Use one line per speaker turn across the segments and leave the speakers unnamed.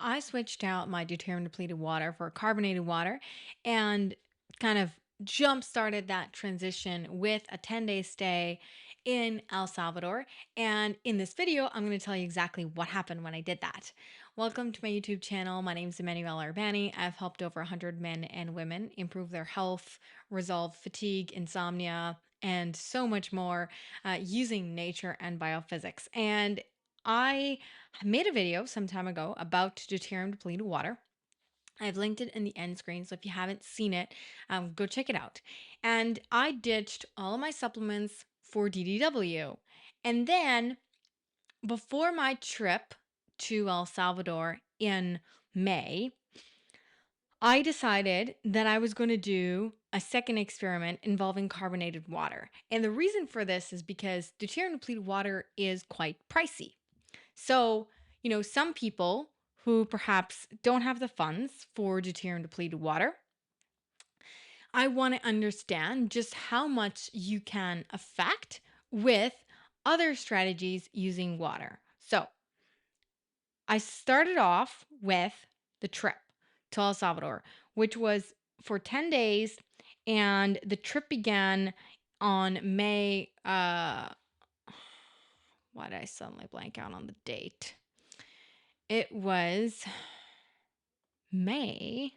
I switched out my deuterium depleted water for carbonated water and kind of jump started that transition with a 10-day stay in El Salvador. And in this video, I'm going to tell you exactly what happened when I did that. Welcome to my YouTube channel. My name is Emmanuel Urbani. I've helped over 100 men and women improve their health, resolve fatigue, insomnia, and so much more using nature and biophysics. And I made a video some time ago about deuterium depleted water. I've linked it in the end screen, so if you haven't seen it, go check it out. And I ditched all of my supplements for DDW. And then before my trip to El Salvador in May, I decided that I was going to do a second experiment involving carbonated water. And the reason for this is because deuterium depleted water is quite pricey. So, some people who perhaps don't have the funds for deuterium depleted water, I want to understand just how much you can affect with other strategies using water. So, I started off with the trip to El Salvador, which was for 10 days, and the trip began on May. Why did I suddenly blank out on the date? It was May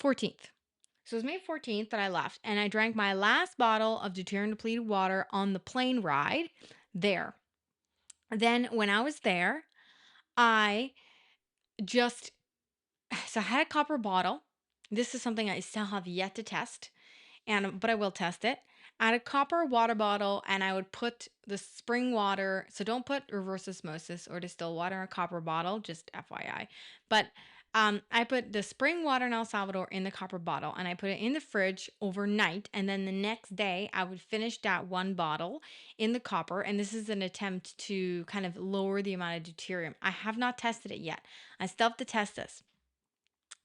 14th. So it was May 14th that I left, and I drank my last bottle of deuterium depleted water on the plane ride there. Then, when I was there, I just so I had a copper bottle. This is something I still have yet to test, but I will test it. I had a copper water bottle, and I would put the spring water. So don't put reverse osmosis or distilled water in a copper bottle, just FYI. But I put the spring water in El Salvador in the copper bottle, and I put it in the fridge overnight. And then the next day, I would finish that one bottle in the copper. And this is an attempt to kind of lower the amount of deuterium. I have not tested it yet. I still have to test this.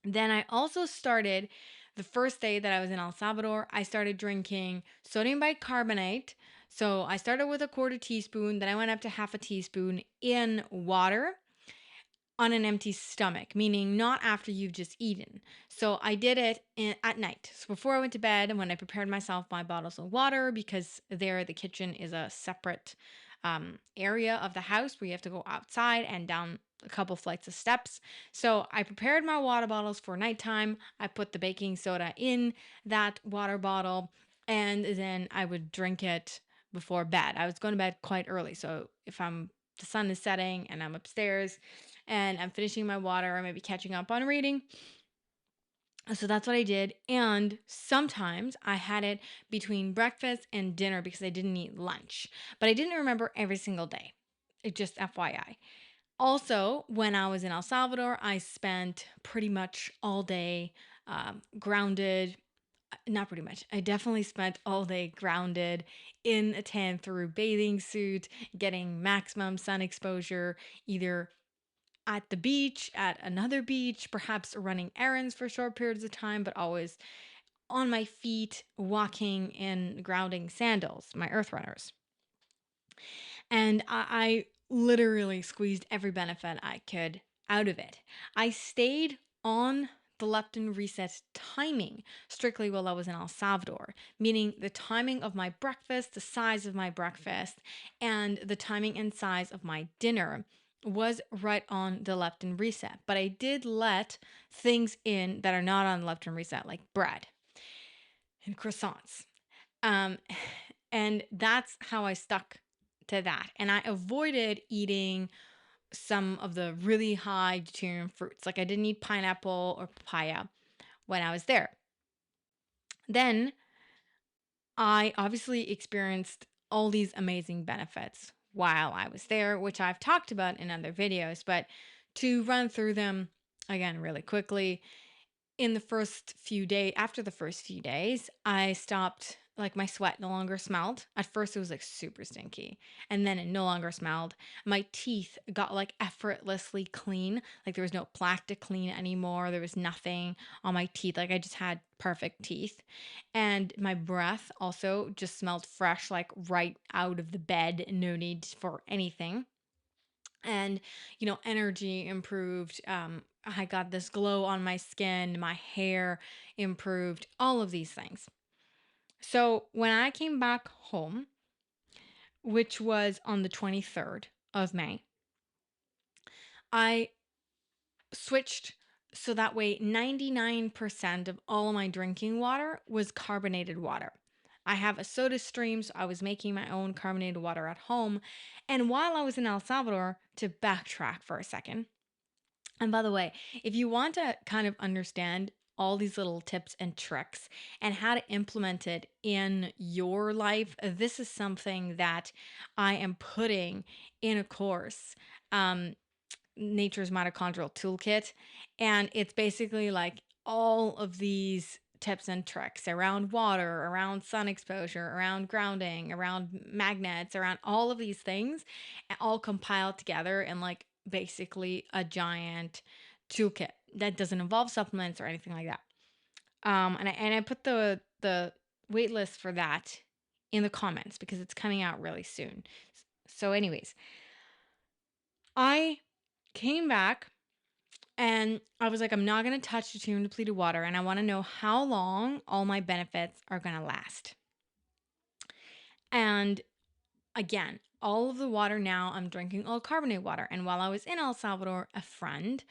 Then I also started the first day that I was in El Salvador, I started drinking sodium bicarbonate. So I started with a quarter teaspoon, then I went up to half a teaspoon in water on an empty stomach, meaning not after you've just eaten. So I did it at night. So before I went to bed, and when I prepared myself my bottles of water, because there the kitchen is a separate area of the house where you have to go outside and down a couple flights of steps. So I prepared my water bottles for nighttime. I put the baking soda in that water bottle, and then I would drink it before bed. I was going to bed quite early. So if the sun is setting and I'm upstairs and I'm finishing my water or maybe catching up on reading. So that's what I did. And sometimes I had it between breakfast and dinner because I didn't eat lunch. But I didn't remember every single day. It just FYI. Also, when I was in El Salvador, I spent pretty much all day grounded. Not pretty much. I definitely spent all day grounded in a tan through bathing suit, getting maximum sun exposure, either at the beach, at another beach, perhaps running errands for short periods of time, but always on my feet, walking in grounding sandals, my earth runners. And I literally squeezed every benefit I could out of it. I stayed on the leptin reset timing strictly while I was in El Salvador, meaning the timing of my breakfast, the size of my breakfast, and the timing and size of my dinner was right on the leptin reset. But I did let things in that are not on leptin reset, like bread and croissants. Um, and that's how I stuck to that. And I avoided eating some of the really high deuterium fruits. Like I didn't eat pineapple or papaya when I was there. Then I obviously experienced all these amazing benefits while I was there, which I've talked about in other videos. But to run through them again really quickly, in the first few days, after the first few days, I stopped, like my sweat no longer smelled. At first, it was like super stinky, and then it no longer smelled. My teeth got like effortlessly clean. Like there was no plaque to clean anymore. There was nothing on my teeth. Like I just had perfect teeth. And my breath also just smelled fresh, like right out of the bed. No need for anything. and energy improved. I got this glow on my skin, my hair improved, all of these things. So when I came back home, which was on the 23rd of May, I switched so that way 99% of all my drinking water was carbonated water. I have a soda stream, so I was making my own carbonated water at home. And while I was in El Salvador, to backtrack for a second, and by the way, if you want to kind of understand all these little tips and tricks and how to implement it in your life, this is something that I am putting in a course. Nature's Mitochondrial Toolkit. And it's basically like all of these tips and tricks around water, around sun exposure, around grounding, around magnets, around all of these things, all compiled together in like basically a giant toolkit that doesn't involve supplements or anything like that. And I put the wait list for that in the comments because it's coming out really soon. So, anyways, I came back and I was like, I'm not going to touch deuterium depleted water. And I want to know how long all my benefits are going to last. And again, all of the water now, I'm drinking all carbonated water. And while I was in El Salvador, a friend,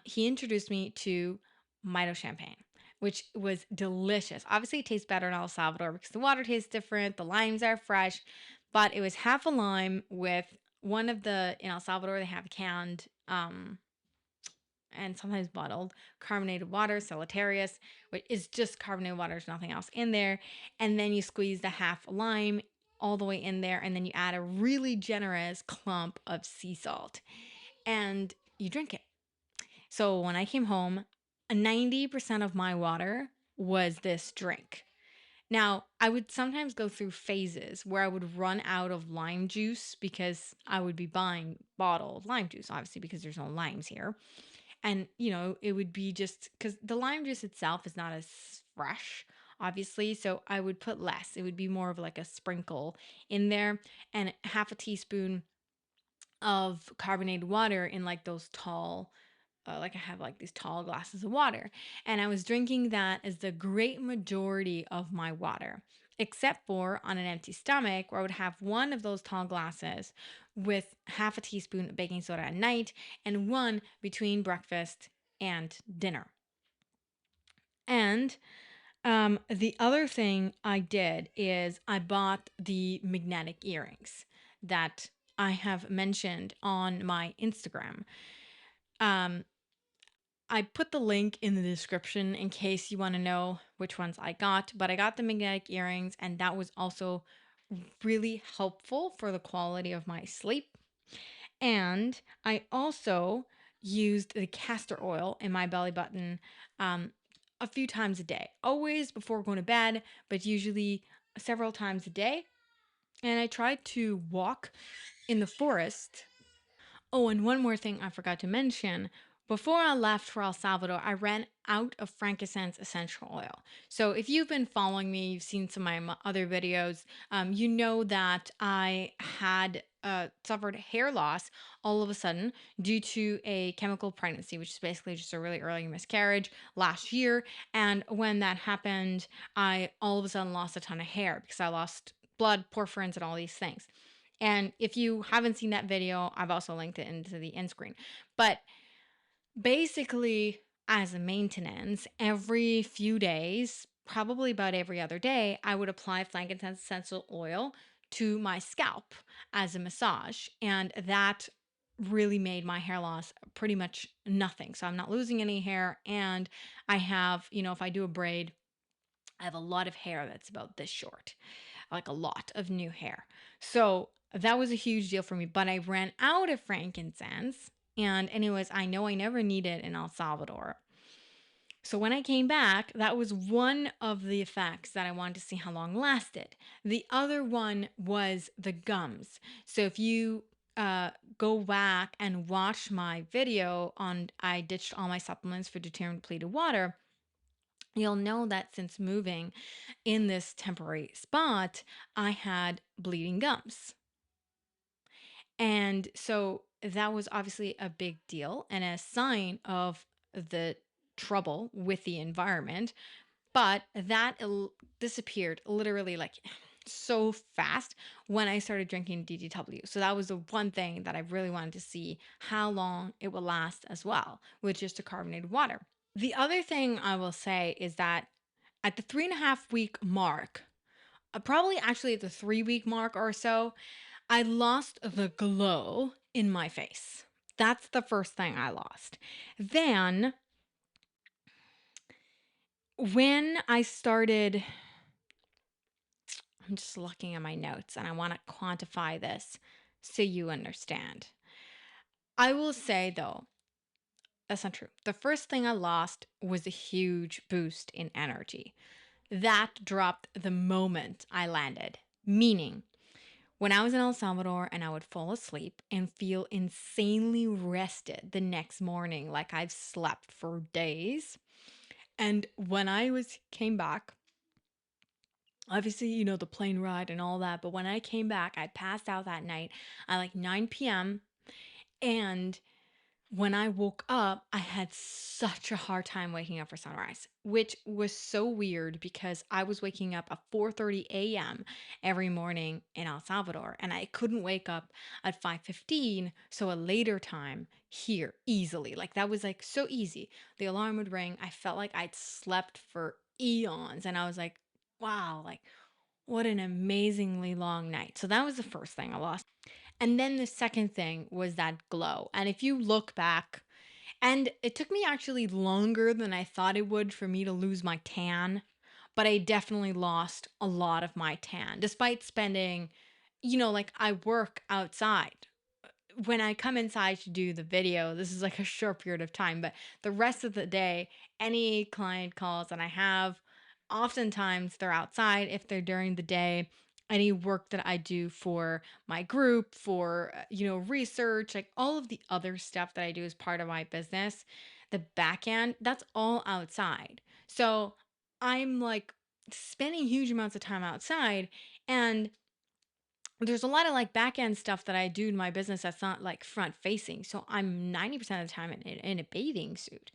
he introduced me to Mito champagne, which was delicious. Obviously, it tastes better in El Salvador because the water tastes different, the limes are fresh, but it was half a lime with one of the, in El Salvador, they have canned and sometimes bottled carbonated water, Solitarius, which is just carbonated water, there's nothing else in there. And then you squeeze the half lime all the way in there, and then you add a really generous clump of sea salt and you drink it. So when I came home, 90% of my water was this drink. Now, I would sometimes go through phases where I would run out of lime juice because I would be buying bottled lime juice, obviously, because there's no limes here. And, it would be just because the lime juice itself is not as fresh, obviously. So I would put less. It would be more of like a sprinkle in there and half a teaspoon of carbonated water in like those tall, like I have like these tall glasses of water. And I was drinking that as the great majority of my water, except for on an empty stomach, where I would have one of those tall glasses with half a teaspoon of baking soda at night and one between breakfast and dinner. And the other thing I did is I bought the magnetic earrings that I have mentioned on my Instagram. Um, I put the link in the description in case you want to know which ones I got, but I got the magnetic earrings, and that was also really helpful for the quality of my sleep. And I also used the castor oil in my belly button a few times a day, always before going to bed, but usually several times a day. And I tried to walk in the forest. Oh, and one more thing I forgot to mention. Before I left for El Salvador, I ran out of frankincense essential oil. So, if you've been following me, you've seen some of my other videos, you know that I had suffered hair loss all of a sudden due to a chemical pregnancy, which is basically just a really early miscarriage last year. And when that happened, I all of a sudden lost a ton of hair because I lost blood, porphyrins, and all these things. And if you haven't seen that video, I've also linked it into the end screen. But basically, as a maintenance, every few days, probably about every other day, I would apply frankincense essential oil to my scalp as a massage. And that really made my hair loss pretty much nothing. So I'm not losing any hair. And I have, if I do a braid, I have a lot of hair that's about this short, like a lot of new hair. So that was a huge deal for me. But I ran out of frankincense. And, anyways, I know I never needed in El Salvador. So when I came back, that was one of the effects that I wanted to see how long lasted. The other one was the gums. So if you go back and watch my video on I ditched all my supplements for deuterium depleted water, you'll know that since moving in this temporary spot, I had bleeding gums. And so that was obviously a big deal and a sign of the trouble with the environment. But that disappeared literally like so fast when I started drinking DDW. So that was the one thing that I really wanted to see how long it would last as well with just a carbonated water. The other thing I will say is that at the 3.5 week mark, probably actually at the 3 week mark or so, I lost the glow in my face. That's the first thing I lost. Then, when I started, I'm just looking at my notes and I want to quantify this so you understand. I will say though, that's not true. The first thing I lost was a huge boost in energy. That dropped the moment I landed, meaning when I was in El Salvador and I would fall asleep and feel insanely rested the next morning, like I've slept for days. And when I was came back, obviously, the plane ride and all that, but when I came back, I passed out that night at like 9 p.m. And when I woke up, I had such a hard time waking up for sunrise, which was so weird because I was waking up at 4:30 a.m. every morning in El Salvador and I couldn't wake up at 5:15, so a later time here easily. Like that was like so easy. The alarm would ring. I felt like I'd slept for eons and I was like, wow, like what an amazingly long night. So that was the first thing I lost. And then the second thing was that glow. And if you look back, and it took me actually longer than I thought it would for me to lose my tan, but I definitely lost a lot of my tan despite spending, like I work outside when I come inside to do the video, this is like a short period of time, but the rest of the day, any client calls and I have, oftentimes they're outside if they're during the day. Any work that I do for my group, for, research, like all of the other stuff that I do as part of my business, the back end, that's all outside. So I'm like spending huge amounts of time outside. And there's a lot of like back end stuff that I do in my business that's not like front facing. So I'm 90% of the time in a bathing suit.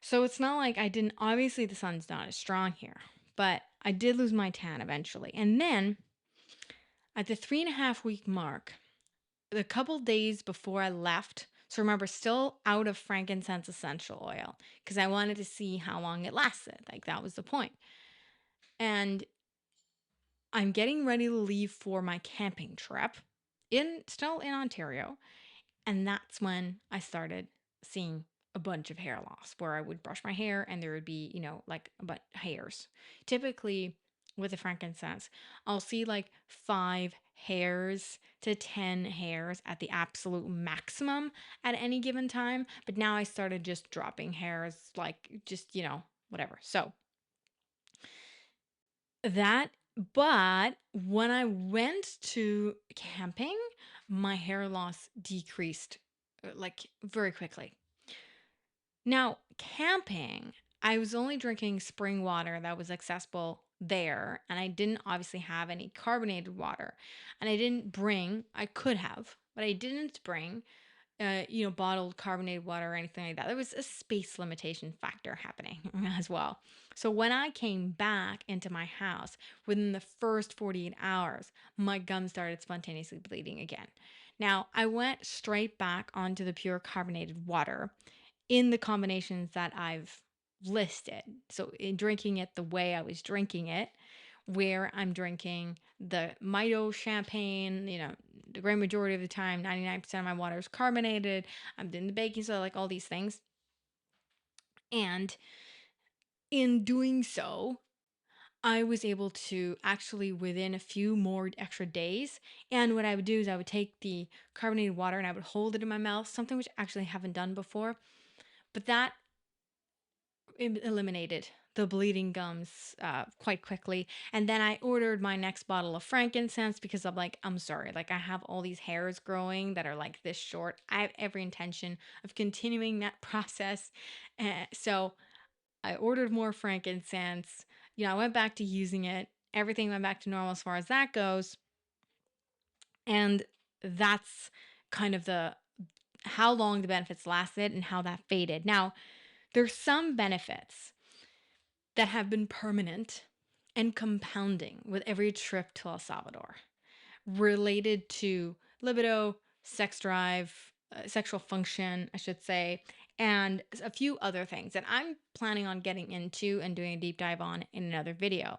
So it's not like I didn't, obviously, the sun's not as strong here, but I did lose my tan eventually. And then at the 3.5 week mark, the couple days before I left, so remember, still out of frankincense essential oil because I wanted to see how long it lasted. Like that was the point. And I'm getting ready to leave for my camping trip still in Ontario. And that's when I started seeing a bunch of hair loss where I would brush my hair and there would be, like but hairs. Typically with the frankincense, I'll see like 5 hairs to 10 hairs at the absolute maximum at any given time. But now I started just dropping hairs, like just, whatever. So that, but when I went to camping, my hair loss decreased like very quickly. Now, camping, I was only drinking spring water that was accessible there, and I didn't obviously have any carbonated water. And I could have, but I didn't bring bottled carbonated water or anything like that. There was a space limitation factor happening as well. So when I came back into my house, within the first 48 hours, my gums started spontaneously bleeding again. Now, I went straight back onto the pure carbonated water in the combinations that I've listed. So in drinking it the way I was drinking it, where I'm drinking the Mito champagne, the great majority of the time, 99% of my water is carbonated. I'm doing the baking soda, like all these things. And in doing so, I was able to actually within a few more extra days. And what I would do is I would take the carbonated water and I would hold it in my mouth, something which I actually haven't done before. But that eliminated the bleeding gums quite quickly. And then I ordered my next bottle of frankincense because I'm like, I'm sorry, like I have all these hairs growing that are like this short. I have every intention of continuing that process. So I ordered more frankincense. I went back to using it. Everything went back to normal as far as that goes. And that's kind of how long the benefits lasted and how that faded. Now, there's some benefits that have been permanent and compounding with every trip to El Salvador related to libido, sex drive, sexual function, I should say, and a few other things that I'm planning on getting into and doing a deep dive on in another video.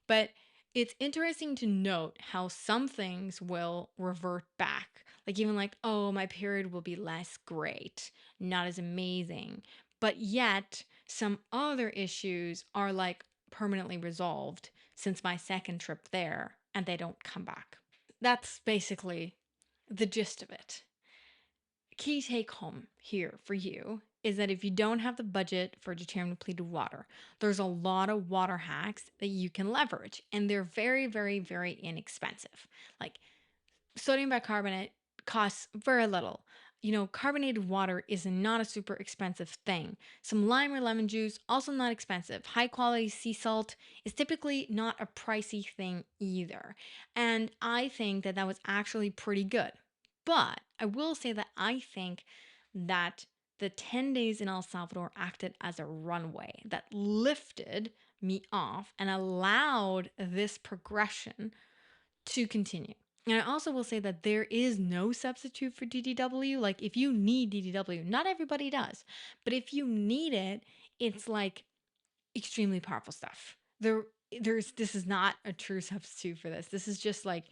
But it's interesting to note how some things will revert back. Like, even like, oh, my period will be less great, not as amazing. But yet, some other issues are like permanently resolved since my second trip there and they don't come back. That's basically the gist of it. Key take home here for you is that if you don't have the budget for deuterium depleted water, there's a lot of water hacks that you can leverage, and they're very, very, very inexpensive. Like sodium bicarbonate costs very little. Carbonated water is not a super expensive thing. Some lime or lemon juice, also not expensive. High quality sea salt is typically not a pricey thing either. And I think that that was actually pretty good. But I will say that I think that the 10 days in El Salvador acted as a runway that lifted me off and allowed this progression to continue. And I also will say that there is no substitute for DDW. Like, if you need DDW, not everybody does, but if you need it, it's like extremely powerful stuff. This is not a true substitute for this. This is just like,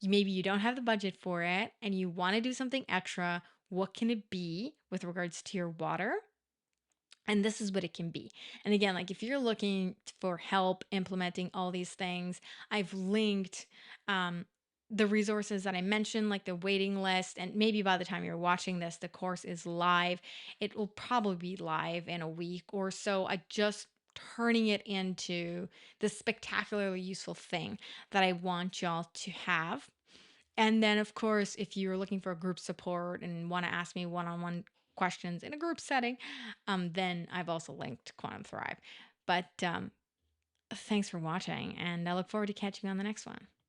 maybe you don't have the budget for it and you want to do something extra. What can it be with regards to your water? And this is what it can be. And again, like if you're looking for help implementing all these things, I've linked um, the resources that I mentioned, like the waiting list. And maybe by the time you're watching this, the course is live. It will probably be live in a week or so. I just turning it into the spectacularly useful thing that I want y'all to have. And then, of course, if you're looking for group support and want to ask me one on one questions in a group setting, then I've also linked Quantum Thrive. But thanks for watching, and I look forward to catching you on the next one.